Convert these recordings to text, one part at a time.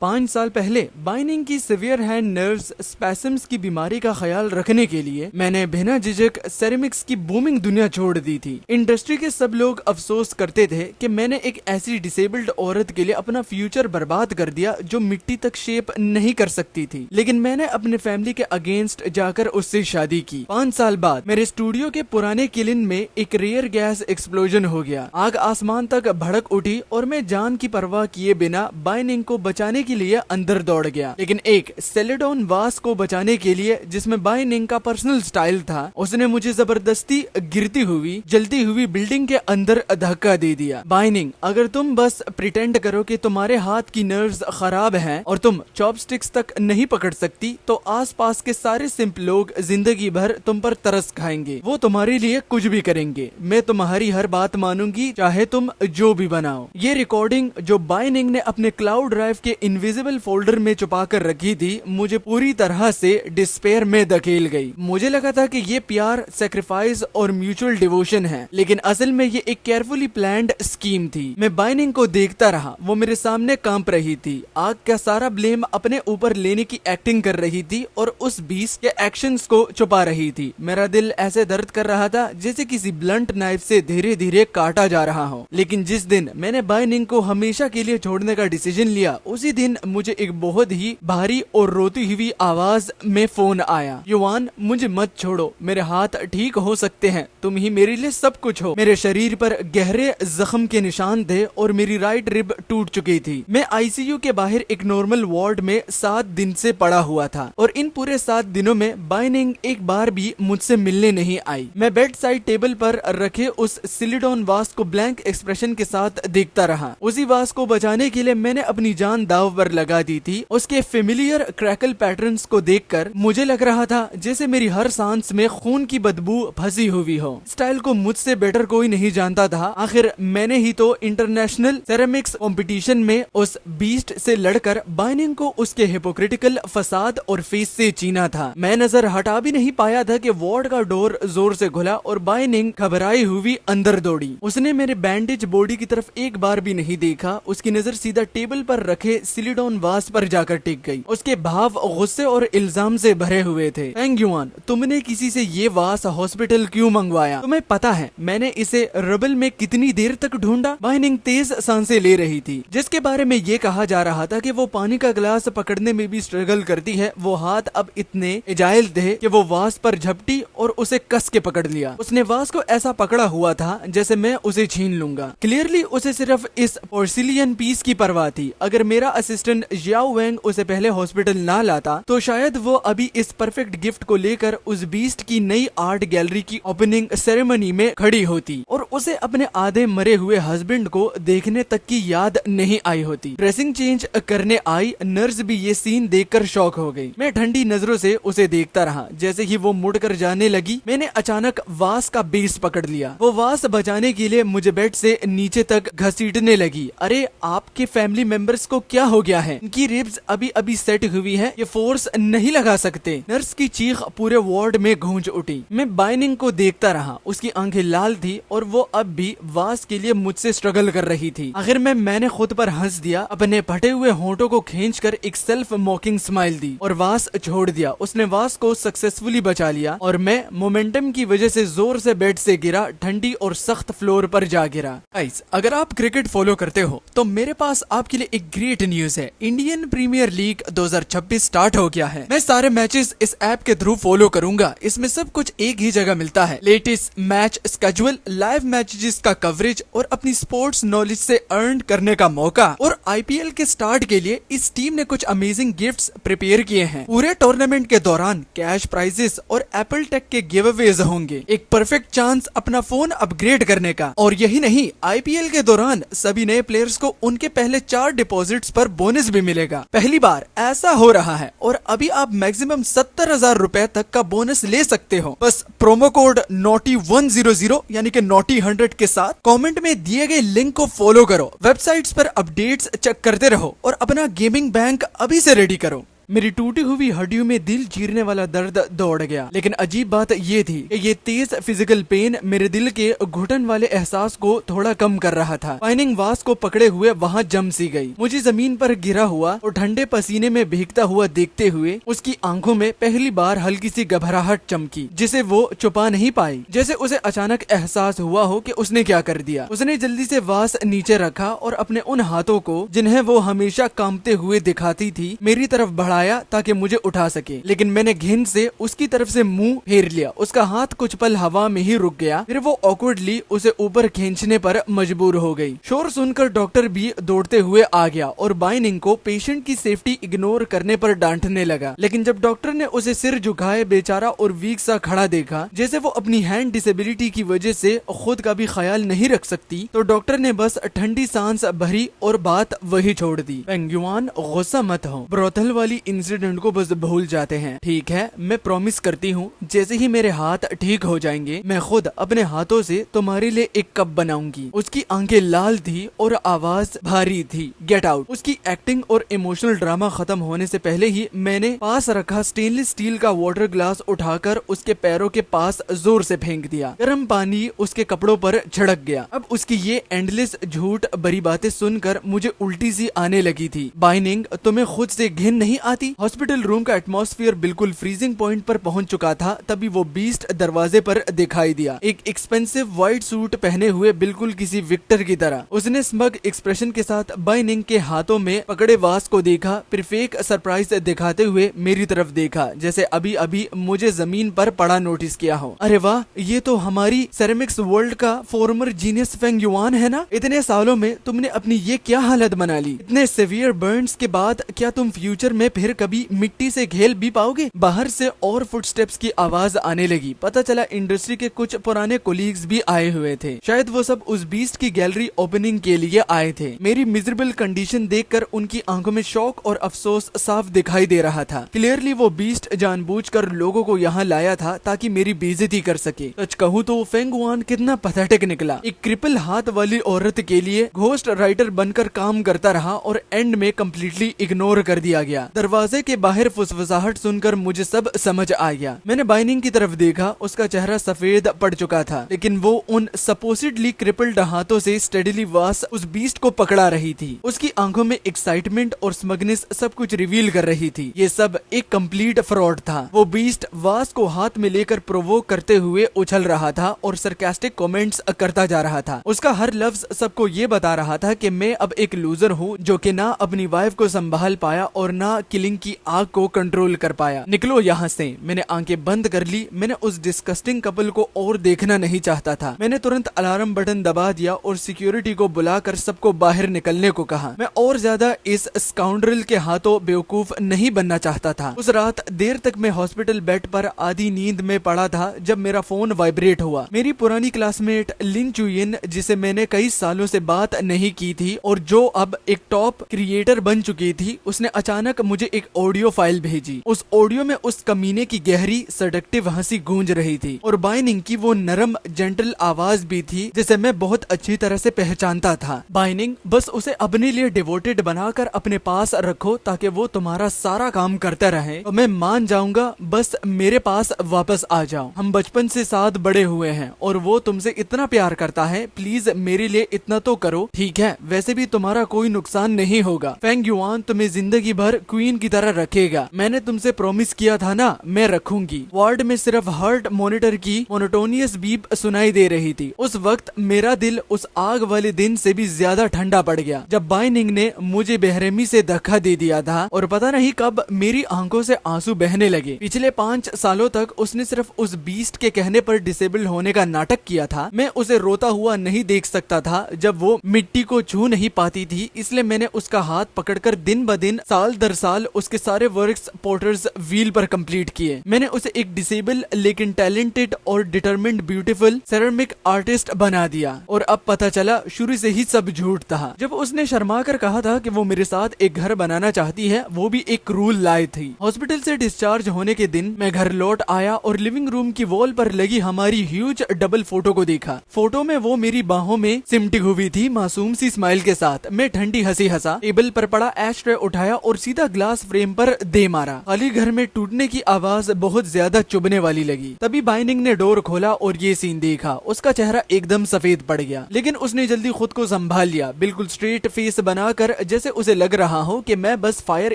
5 साल पहले बाइनिंग की सिवियर हैंड नर्व्स स्पैसम्स की बीमारी का ख्याल रखने के लिए मैंने बिना झिझक सेरेमिक्स की बूमिंग दुनिया छोड़ दी थी। इंडस्ट्री के सब लोग अफसोस करते थे कि मैंने एक ऐसी डिसेबल्ड औरत के लिए अपना फ्यूचर बर्बाद कर दिया जो मिट्टी तक शेप नहीं कर सकती थी, लेकिन मैंने अपने फैमिली के अगेंस्ट जाकर उससे शादी की। 5 साल बाद मेरे स्टूडियो के पुराने किलिन में एक रेयर गैस एक्सप्लोजन हो गया। आग आसमान तक भड़क उठी और मैं जान की परवाह किए बिना बाइनिंग को बचाने के लिए अंदर दौड़ गया। लेकिन एक सेलेडोन वास को बचाने के लिए जिसमें बाइनिंग का पर्सनल स्टाइल था, उसने मुझे जबरदस्ती गिरती हुई जलती हुई बिल्डिंग के अंदर धक्का दे दिया। बाइनिंग, अगर तुम बस प्रिटेंड करो कि तुम्हारे हाथ की नर्व्स खराब हैं और तुम चॉपस्टिक्स तक नहीं पकड़ सकती, तो आसपास के सारे सिंप लोग जिंदगी भर तुम पर तरस खाएंगे। वो तुम्हारे लिए कुछ भी करेंगे। मैं तुम्हारी हर बात मानूंगी, चाहे तुम जो भी बनाओ। ये रिकॉर्डिंग जो बाइनिंग ने अपने क्लाउड ड्राइव के इनविजिबल फोल्डर में छुपा कर रखी थी, मुझे पूरी तरह से डिस्पेयर में धकेल गई। मुझे लगा था कि ये प्यार, सैक्रिफाइस और म्यूचुअल डिवोशन है, लेकिन असल में ये एक केयरफुली प्लान्ड स्कीम थी। मैं बाइनिंग को देखता रहा। वो मेरे सामने कांप रही थी, आग का सारा ब्लेम अपने ऊपर लेने की एक्टिंग कर रही थी और उस बीस्ट के एक्शंस को छुपा रही थी। मेरा दिल ऐसे दर्द कर रहा था जैसे किसी ब्लंट नाइफ से धीरे धीरे काटा जा रहा हो। लेकिन जिस दिन मैंने बाइनिंग को हमेशा के लिए छोड़ने का डिसीजन लिया, उसी दिन मुझे एक बहुत ही भारी और रोती हुई आवाज में फोन आया। युवान, मुझे मत छोड़ो, मेरे हाथ ठीक हो सकते हैं, तुम ही मेरे लिए सब कुछ हो। मेरे शरीर पर गहरे जख्म के निशान थे और मेरी राइट रिब टूट चुकी थी। मैं आईसीयू के बाहर एक नॉर्मल वार्ड में 7 दिन से पड़ा हुआ था और इन पूरे 7 दिनों में बाइनिंग एक बार भी मुझसे मिलने नहीं आई। मैं बेड साइड टेबल पर रखे उस सिलिडोन वास को ब्लैंक एक्सप्रेशन के साथ देखता रहा। उसी वास को बचाने के लिए मैंने अपनी जान दाव पर लगा दी थी। उसके फेमिलियर क्रैकल पैटर्न्स को देखकर मुझे लग रहा था जैसे मेरी हर सांस में खून की बदबू फंसी हुई हो। स्टाइल को मुझसे बेटर कोई नहीं जानता था। आखिर मैंने ही तो इंटरनेशनल सेरेमिक्स कंपटीशन में उस बीस्ट से लड़कर बाइनिंग को उसके हिपोक्रिटिकल फसाद और फेस से चीना था। मैं नजर हटा भी नहीं पाया था कि वार्ड का डोर जोर से खुला और बाइनिंग घबराई हुई अंदर दौड़ी। उसने मेरे बैंडेज बॉडी की तरफ एक बार भी नहीं देखा। उसकी नजर सीधा टेबल पर रखे सिलिडोन वास पर जाकर टिक गई। उसके भाव गुस्से और इल्जाम से भरे हुए थे। युआन, तुमने किसी से ये वास हॉस्पिटल क्यों मंगवाया? तुम्हें पता है मैंने इसे रबल में कितनी देर तक ढूंढा? बाइनिंग तेज सांसें ले रही थी। जिसके बारे में ये कहा जा रहा था कि वो पानी का गिलास पकड़ने में भी स्ट्रगल करती है, वो हाथ अब इतने एजाइल थे कि वो वास पर झपटी और उसे कस के पकड़ लिया। उसने वास को ऐसा पकड़ा हुआ था जैसे मैं उसे छीन लूंगा। क्लियरली उसे सिर्फ इस पोर्सिलियन पीस की परवाह थी। अगर मेरा असिस्टेंट जियाओ वेंग उसे पहले हॉस्पिटल ना लाता, तो शायद वो अभी इस परफेक्ट गिफ्ट को लेकर उस बीस्ट की नई आर्ट गैलरी की ओपनिंग सेरेमनी में खड़ी होती और उसे अपने आधे मरे हुए हस्बैंड को देखने तक की याद नहीं आई होती। ड्रेसिंग चेंज करने आई नर्स भी ये सीन देखकर शॉक हो गई। मैं ठंडी नजरों से उसे देखता रहा। जैसे ही वो मुड़कर जाने लगी, मैंने अचानक वास का बेस पकड़ लिया। वो वास बचाने के लिए मुझे बेड से नीचे तक घसीटने लगी। अरे, आपके फैमिली मेंबर्स को क्या हो गया है? इनकी रिब्स अभी अभी सेट हुई है, ये फोर्स नहीं लगा सकते। नर्स की चीख पूरे वार्ड में गूंज उठी। मैं बाइनिंग को देखता रहा। उसकी आंखें लाल थी और वो अब भी वास के लिए मुझसे स्ट्रगल कर रही थी। आखिर में मैंने खुद पर हंस दिया। अपने फटे हुए होंठों को खींचकर एक सेल्फ मॉकिंग स्माइल दी और वास छोड़ दिया। उसने वास को सक्सेसफुली बचा लिया और मैं मोमेंटम की वजह से जोर से बेड से गिरा, ठंडी और सख्त फ्लोर पर जा गिरा। गाइस, अगर आप क्रिकेट फॉलो करते हो तो मेरे पास आपके लिए एक ग्रेट न्यूज है। इंडियन प्रीमियर लीग 2026 स्टार्ट हो गया है। मैं सारे मैचेस इस ऐप के थ्रू फॉलो करूंगा। इसमें सब कुछ एक ही जगह मिलता है। Latest match schedule, live matches का कवरेज और अपनी स्पोर्ट्स नॉलेज से अर्न करने का मौका। और आईपीएल के स्टार्ट के लिए इस टीम ने कुछ अमेजिंग गिफ्ट्स प्रिपेयर किए हैं। पूरे टूर्नामेंट के दौरान कैश प्राइजेस और एप्पल टेक के गिव अवेज होंगे। एक परफेक्ट चांस अपना फोन अपग्रेड करने का। और यही नहीं, आईपीएल के दौरान सभी नए प्लेयर्स को उनके पहले 4 डिपॉजिट्स पर बोनस भी मिलेगा। पहली बार ऐसा हो रहा है और अभी आप मैक्सिमम 70,000 रुपए तक का बोनस ले सकते हो। बस प्रोमो कोड NAUGHTY100 यानी कि NAUGHTY100 के साथ कमेंट में दिए गए लिंक को फॉलो करो। वेबसाइट्स पर अपडेट्स चेक करते रहो और अपना गेमिंग बैंक अभी से रेडी करो। मेरी टूटी हुई हड्डियों में दिल चीरने वाला दर्द दौड़ गया। लेकिन अजीब बात ये थी कि ये तेज फिजिकल पेन मेरे दिल के घुटन वाले एहसास को थोड़ा कम कर रहा था। बाइनिंग वास को पकड़े हुए वहाँ जम सी गई। मुझे जमीन पर गिरा हुआ और ठंडे पसीने में भीगता हुआ देखते हुए उसकी आंखों में पहली बार हल्की सी घबराहट चमकी, जिसे वो छुपा नहीं पाई। जैसे उसे अचानक एहसास हुआ हो कि उसने क्या कर दिया। उसने जल्दी से वास नीचे रखा और अपने उन हाथों को जिन्हें वो हमेशा कांपते हुए दिखाती थी मेरी तरफ बढ़ाया ताकि मुझे उठा सके। लेकिन मैंने घिन से उसकी तरफ से मुंह फेर लिया। उसका हाथ कुछ पल हवा में ही रुक गया, फिर वो ऑकवर्डली उसे ऊपर खींचने पर मजबूर हो गई। शोर सुनकर डॉक्टर भी दौड़ते हुए आ गया और बाइनिंग को पेशेंट की सेफ्टी इग्नोर करने पर डांटने लगा। लेकिन जब डॉक्टर ने उसे सिर झुकाए बेचारा और वीक सा खड़ा देखा, जैसे वो अपनी हैंड डिसेबिलिटी की वजह से खुद का भी ख्याल नहीं रख सकती, तो डॉक्टर ने बस ठंडी सांस भरी और बात वही छोड़ दी। फेंग युआन, गुस्सा मत हो, ब्रोथल वाली इंसिडेंट को बस भूल जाते हैं, ठीक है? मैं प्रॉमिस करती हूँ जैसे ही मेरे हाथ ठीक हो जाएंगे मैं खुद अपने हाथों से तुम्हारे लिए एक कप बनाऊंगी। उसकी आंखें लाल थी और आवाज भारी थी। Get out. उसकी एक्टिंग और इमोशनल ड्रामा खत्म होने से पहले ही मैंने पास रखा स्टेनलेस स्टील का वाटर ग्लास उठाकर उसके पैरों के पास जोर से फेंक दिया। गर्म पानी उसके कपड़ों पर छिड़क गया। अब उसकी ये एंडलेस झूठ भरी बातें सुनकर मुझे उल्टी सी आने लगी थी। बाइनिंग, तुम्हें खुद से घिन नहीं आती? हॉस्पिटल रूम का एटमॉस्फेयर बिल्कुल फ्रीजिंग पॉइंट पर पहुंच चुका था। तभी वो बीस्ट दरवाजे पर दिखाई दिया, एक एक्सपेंसिव व्हाइट सूट पहने हुए, बिल्कुल किसी विक्टर की तरह। उसने स्मग एक्सप्रेशन के साथ बाइनिंग के हाथों में पकड़े वास को देखा, फिर फेक सरप्राइज दिखाते हुए मेरी तरफ देखा, जैसे अभी अभी मुझे जमीन पर पड़ा नोटिस किया हो। अरे वाह, ये तो हमारी सेरेमिक्स वर्ल्ड का फॉर्मर जीनियस फेंग युआन है ना? इतने सालों में तुमने अपनी ये क्या हालत बना ली? इतने सीवियर बर्न्स के बाद क्या तुम फ्यूचर में फिर कभी मिट्टी से खेल भी पाओगे? बाहर से और फुटस्टेप्स की आवाज आने लगी। पता चला इंडस्ट्री के कुछ पुराने कोलीग्स भी आए हुए थे। शायद वो सब उस बीस्ट की गैलरी ओपनिंग के लिए आए थे। मेरी मिजरेबल कंडीशन देखकर उनकी आंखों में शौक और अफसोस साफ दिखाई दे रहा था। क्लियरली वो बीस्ट जानबूझकर लोगों को यहाँ लाया था ताकि मेरी बेइज्जती कर सके। सच कहूँ तो फेंग युआन कितना पैथेटिक निकला। एक क्रिपल हाथ वाली औरत के लिए घोस्ट राइटर बनकर काम करता रहा और एंड में कम्प्लीटली इग्नोर कर दिया गया। दरवाजे के बाहर फुसफुसाहट सुनकर मुझे सब समझ आ गया। मैंने बाइनिंग की तरफ देखा। उसका चेहरा सफेद पड़ चुका था, लेकिन वो उन सपोजिटली क्रिपल्ड हाथों से स्टेडीली वास उस बीस्ट को पकड़ा रही थी। उसकी आंखों में एक्साइटमेंट और स्मगनेस सब कुछ रिवील कर रही थी। ये सब एक कंप्लीट फ्रॉड था। वो बीस्ट वास को हाथ में लेकर प्रोवोक करते हुए उछल रहा था और सरकास्टिक कमेंट्स करता जा रहा था। उसका हर लफ्ज सबको ये बता रहा था कि मैं अब एक लूजर हूँ जो कि ना अपनी वाइफ को संभाल पाया और ना किलिंग की आग को कंट्रोल कर पाया। निकलो यहाँ से। मैंने आंखें बंद कर ली। मैंने उस डिस्कस्टिंग कपल को और देखना नहीं चाहता था। मैंने तुरंत अलार्म बटन दबा दिया और सिक्योरिटी को बुलाकर सबको बाहर निकलने को कहा। मैं और ज्यादा इस स्काउंड्रल के हाथों बेवकूफ नहीं बनना चाहता था। उस रात देर तक मैं हॉस्पिटल बेड पर आधी नींद में पड़ा था जब मेरा फोन वाइब्रेट हुआ। मेरी पुरानी क्लासमेट लिन चुयिन, जिसे मैंने कई सालों से बात नहीं की थी और जो अब एक टॉप क्रिएटर बन चुकी थी, उसने अचानक मुझे एक ऑडियो फाइल भेजी। उस ऑडियो में उस कमीने की गहरी सडक्टिव हंसी गूंज रही थी और बाइनिंग की वो नरम जेंटल आवाज भी थी जिसे मैं बहुत अच्छी तरह से पहचानता था। बाइनिंग, बस उसे अपने लिए डिवोटेड बनाकर अपने पास रखो ताकि वो तुम्हारा सारा काम करता रहे तो मैं मान जाऊंगा। बस मेरे पास वापस आ जाओ। हम बचपन से साथ बड़े हुए हैं और वो तुमसे इतना प्यार करता है। प्लीज मेरे लिए इतना तो करो, ठीक है? वैसे भी तुम्हारा कोई नुकसान नहीं होगा। फेंग युआन तुम्हें जिंदगी भर क्वीन की तरह रखेगा। मैंने तुमसे प्रॉमिस किया था ना, मैं रखूंगी। वार्ड में सिर्फ हार्ट मॉनिटर की मोनोटोनियस बीप सुनाई दे रही थी। उस वक्त मेरा दिल उस आग वाले दिन से भी ज्यादा ठंडा पड़ गया जब बाइनिंग ने मुझे बेरहमी से धक्का दे दिया था और पता नहीं कब मेरी आंखों से आंसू बहने लगे। पिछले 5 सालों तक उसने सिर्फ उस बीस्ट के कहने पर डिसेबल होने का नाटक किया था। मैं उसे रोता हुआ नहीं देख सकता था जब वो मिट्टी को छू नहीं पाती थी, इसलिए मैंने उसका हाथ पकड़कर दिन ब दिन साल दर साल उसके सारे वर्क्स पोर्टर्स व्हील पर कंप्लीट किए। मैंने उसे एक डिसेबल लेकिन टैलेंटेड और डिटरमिन्ड ब्यूटीफुल सेरेमिक आर्टिस्ट बना दिया और अब पता चला शुरू से ही सब झूठ था। जब उसने शर्मा कर कहा था कि वो मेरे साथ एक घर बनाना चाहती है, वो भी एक क्रूल लाई थी। हॉस्पिटल से डिस्चार्ज होने के दिन मैं घर लौट आया और लिविंग रूम की वॉल पर लगी हमारी ह्यूज डबल फोटो को देखा। फोटो में वो मेरी बाहों में सिमटी हुई थी, मासूम सी स्माइल के साथ। मैं ठंडी हंसी हंसा, टेबल पर पड़ा एश ट्रे उठाया और सीधा ग्लास ग्लास फ्रेम पर दे मारा। खाली घर में टूटने की आवाज बहुत ज्यादा चुभने वाली लगी। तभी बाइनिंग ने डोर खोला और ये सीन देखा। उसका चेहरा एकदम सफेद पड़ गया, लेकिन उसने जल्दी खुद को संभाल लिया, बिल्कुल स्ट्रेट फेस बनाकर, जैसे उसे लग रहा हो कि मैं बस फायर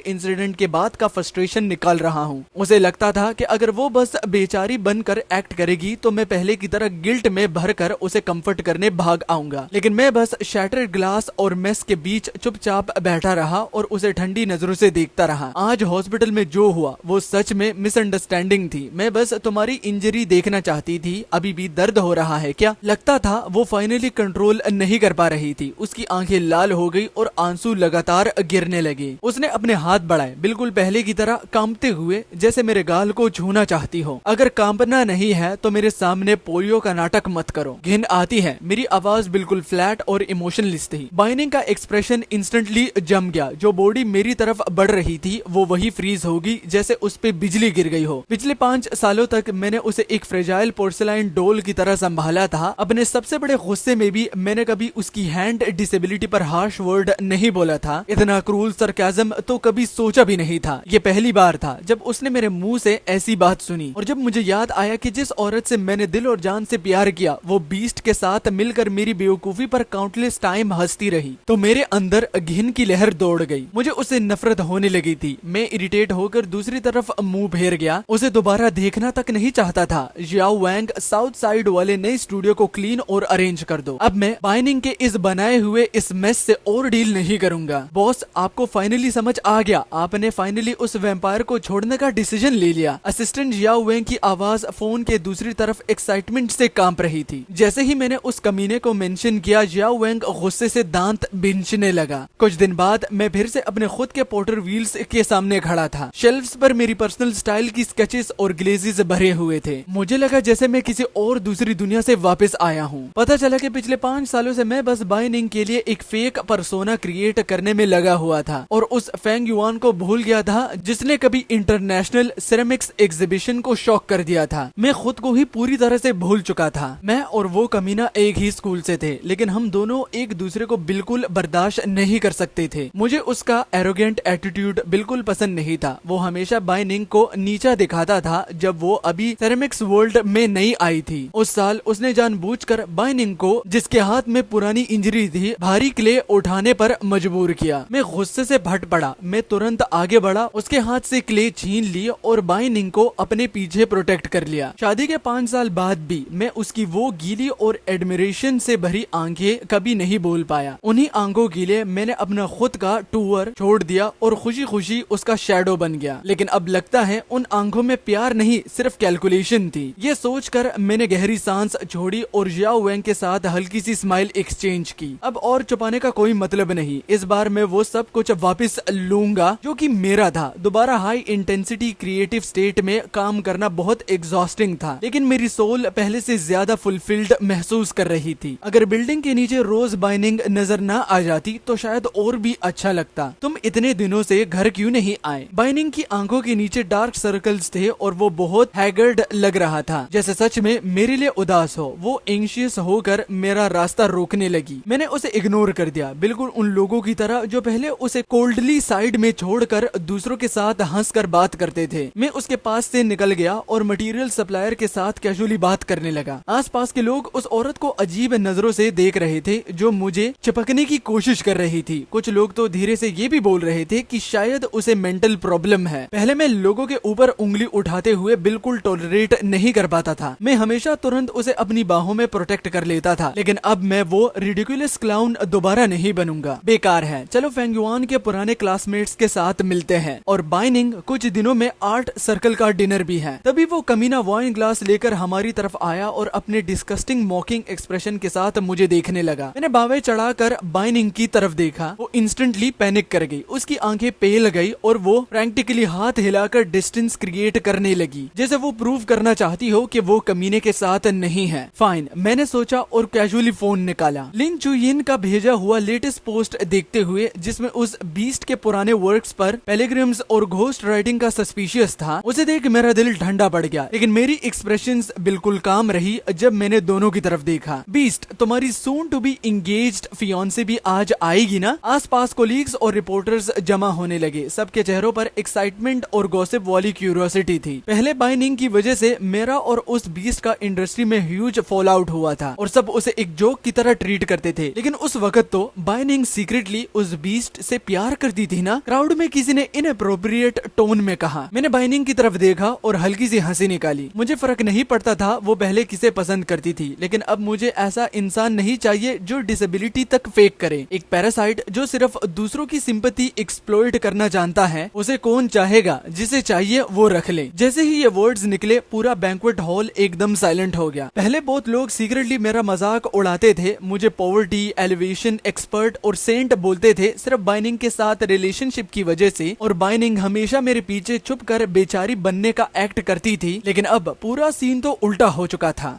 इंसिडेंट के बाद का फ्रस्ट्रेशन निकाल रहा हूँ। उसे लगता था कि अगर वो बस बेचारी बनकर एक्ट करेगी तो मैं पहले की तरह गिल्ट में भरकर उसे कंफर्ट करने भाग आऊंगा। लेकिन मैं बस शैटर्ड ग्लास और मेस के बीच चुपचाप बैठा रहा और उसे ठंडी नजरों से देखता रहा। आज हॉस्पिटल में जो हुआ वो सच में मिसअंडरस्टैंडिंग थी। मैं बस तुम्हारी इंजरी देखना चाहती थी। अभी भी दर्द हो रहा है क्या? लगता था वो फाइनली कंट्रोल नहीं कर पा रही थी। उसकी आंखें लाल हो गई और आंसू लगातार गिरने लगे। उसने अपने हाथ बढ़ाए, बिल्कुल पहले की तरह कांपते हुए, जैसे मेरे गाल को छूना चाहती हो। अगर कांपना नहीं है तो मेरे सामने पोलियो का नाटक मत करो। घिन आती है। मेरी आवाज बिल्कुल फ्लैट और इमोशनलेस थी। बाइनिंग का एक्सप्रेशन इंस्टेंटली जम गया। जो बॉडी मेरी तरफ बढ़ रही थी वो वही फ्रीज होगी जैसे उस पे बिजली गिर गई हो। पिछले 5 सालों तक मैंने उसे एक फ्रेजाइल पोर्सिलाइन डोल की तरह संभाला था। अपने सबसे बड़े गुस्से में भी मैंने कभी उसकी हैंड डिसेबिलिटी पर हार्श वर्ड नहीं बोला था। इतना क्रूल सरकाज़म तो कभी सोचा भी नहीं था। ये पहली बार था जब उसने मेरे मुंह से ऐसी बात सुनी। और जब मुझे याद आया कि जिस औरत से मैंने दिल और जान से प्यार किया वो बीस्ट के साथ मिलकर मेरी बेवकूफी पर काउंटलेस टाइम हंसती रही, तो मेरे अंदर घिन की लहर दौड़ गई। मुझे उससे नफरत होने लगी थी। मैं इरिटेट होकर दूसरी तरफ मुंह फेर गया। उसे दोबारा देखना तक नहीं चाहता था। जियाओ वैंग, साउथ साइड वाले नए स्टूडियो को क्लीन और अरेंज कर दो। अब मैं बाइनिंग के इस बनाए हुए इस मेस से और डील नहीं करूंगा। बॉस, आपको फाइनली समझ आ गया। आपने फाइनली उस वैम्पायर को छोड़ने का डिसीजन ले लिया। असिस्टेंट जियाओ वैंग की आवाज फोन के दूसरी तरफ एक्साइटमेंट से कांप रही थी। जैसे ही मैंने उस कमीने को मेंशन किया, जियाओ वैंग गुस्से से दांत बिंचने लगा। कुछ दिन बाद मैं फिर से अपने खुद के पोर्टर व्हील्स के सामने खड़ा था। शेल्फ्स पर मेरी पर्सनल स्टाइल की स्केचेस और ग्लेजेस भरे हुए थे। मुझे लगा जैसे मैं किसी और दूसरी दुनिया से वापस आया हूँ। पता चला कि पिछले 5 सालों से मैं बस बाइनिंग के लिए एक फेक पर्सोना क्रिएट करने में लगा हुआ था और उस फेंग युआन को भूल गया था जिसने कभी इंटरनेशनल सिरेमिक्स एग्जीबिशन को शॉक कर दिया था। मैं खुद को ही पूरी तरह से भूल चुका था। मैं और वो कमीना एक ही स्कूल से थे, लेकिन हम दोनों एक दूसरे को बिल्कुल बर्दाश्त नहीं कर सकते थे। मुझे उसका एरोगेंट एटीट्यूड बिल्कुल पसंद नहीं था। वो हमेशा बाइनिंग को नीचा दिखाता था जब वो अभी सेरेमिक्स वर्ल्ड में नई आई थी। उस साल उसने जानबूझकर बाइनिंग को, जिसके हाथ में पुरानी इंजरी थी, भारी क्ले उठाने पर मजबूर किया। मैं गुस्से से फट पड़ा। मैं तुरंत आगे बढ़ा, उसके हाथ से क्ले छीन ली और बाइनिंग को अपने पीछे प्रोटेक्ट कर लिया। शादी के 5 साल बाद भी मैं उसकी वो गीली और एडमिरेशन से भरी आंखें कभी नहीं बोल पाया। उन्हीं आंखों के लिए मैंने अपना खुद का टूर छोड़ दिया और खुशी खुशी उसका शैडो बन गया। लेकिन अब लगता है उन आंखों में प्यार नहीं, सिर्फ कैलकुलेशन थी। ये सोचकर मैंने गहरी सांस छोड़ी और जियाओ वैंग के साथ हल्की सी स्माइल एक्सचेंज की। अब और छुपाने का कोई मतलब नहीं। इस बार मैं वो सब कुछ वापस लूंगा जो कि मेरा था। दोबारा हाई इंटेंसिटी क्रिएटिव स्टेट में काम करना बहुत एग्जॉस्टिंग था, लेकिन मेरी सोल पहले से ज्यादा फुलफिल्ड महसूस कर रही थी। अगर बिल्डिंग के नीचे रोज बाइनिंग नजर ना आ जाती तो शायद और भी अच्छा लगता। तुम इतने दिनों से घर क्यों नहीं आए? बाइनिंग की आंखों के नीचे डार्क सर्कल्स थे और वो बहुत हैगर्ड लग रहा था, जैसे सच में मेरे लिए उदास हो। वो एंशियस होकर मेरा रास्ता रोकने लगी। मैंने उसे इग्नोर कर दिया, बिल्कुल उन लोगों की तरह जो पहले उसे कोल्डली साइड में छोड़कर दूसरों के साथ हंसकर बात करते थे। मैं उसके पास से निकल गया और मटेरियल सप्लायर के साथ कैजुअली बात करने लगा। आसपास के लोग उस औरत को अजीब नजरों से देख रहे थे जो मुझे चिपकने की कोशिश कर रही थी। कुछ लोग तो धीरे से ये भी बोल रहे थे कि शायद उसे मेंटल प्रॉब्लम है। पहले मैं लोगों के ऊपर उंगली उठाते हुए बिल्कुल टॉलरेट नहीं कर पाता था। मैं हमेशा तुरंत उसे अपनी बाहों में प्रोटेक्ट कर लेता था, लेकिन अब मैं वो रिडिकुलस क्लाउन दोबारा नहीं बनूंगा। बेकार है। चलो फेंग युआन के पुराने क्लासमेट्स के साथ मिलते हैं। और बाइनिंग, कुछ दिनों में आर्ट सर्कल का डिनर भी है। तभी वो कमीना वाइन ग्लास लेकर हमारी तरफ आया और अपने डिस्कस्टिंग मॉकिंग एक्सप्रेशन के साथ मुझे देखने लगा। मैंने बावें चढ़ाकर बाइनिंग की तरफ देखा। वो इंस्टेंटली पैनिक कर गई। उसकी आंखें पेल गई और वो प्रैक्टिकली हाथ हिलाकर डिस्टेंस क्रिएट करने लगी, जैसे वो प्रूव करना चाहती हो कि वो कमीने के साथ नहीं है। फाइन, मैंने सोचा और कैजुअली फोन निकाला। लिन चुयिन का भेजा हुआ लेटेस्ट पोस्ट देखते हुए, जिसमें उस बीस्ट के पुराने वर्क्स पर पेलिग्रिम्स और घोस्ट राइटिंग का सस्पिशियस था, उसे देख मेरा दिल ठंडा पड़ गया। लेकिन मेरी एक्सप्रेशंस बिल्कुल काम रही जब मैंने दोनों की तरफ देखा। बीस्ट, तुम्हारी soon to be engaged fiancee भी आज आएगी ना? आसपास कोलीग्स और रिपोर्टर्स जमा होने लगे। सबके चेहरों पर एक्साइटमेंट और गॉसिप वाली क्यूरियोसिटी थी। पहले बाइनिंग की वजह से मेरा और उस बीस्ट का इंडस्ट्री में ह्यूज फॉल आउट हुआ था और सब उसे एक जोक की तरह ट्रीट करते थे। लेकिन उस वक्त तो बाइनिंग सीक्रेटली उस बीस्ट से प्यार करती थी ना। क्राउड में किसी ने इनअप्रोप्रिएट टोन में कहा। मैंने बाइनिंग की तरफ देखा और हल्की सी हंसी निकाली। मुझे फर्क नहीं पड़ता था वो पहले किसे पसंद करती थी, लेकिन अब मुझे ऐसा इंसान नहीं चाहिए जो डिसेबिलिटी तक फेक करे। एक पैरासाइट जो सिर्फ दूसरों की सिंपैथी एक्सप्लॉइट करना जानता है, उसे कौन चाहेगा? जिसे चाहिए वो रख ले। जैसे ही ये वर्ड्स निकले पूरा बैंक्वेट हॉल एकदम साइलेंट हो गया। पहले बहुत लोग सीक्रेटली मेरा मजाक उड़ाते थे, मुझे पॉवर्टी, एलिवेशन एक्सपर्ट और सेंट बोलते थे सिर्फ बाइनिंग के साथ रिलेशनशिप की वजह से, और बाइनिंग हमेशा मेरे पीछे छुप कर बेचारी बनने का एक्ट करती थी। लेकिन अब पूरा सीन तो उल्टा हो चुका था।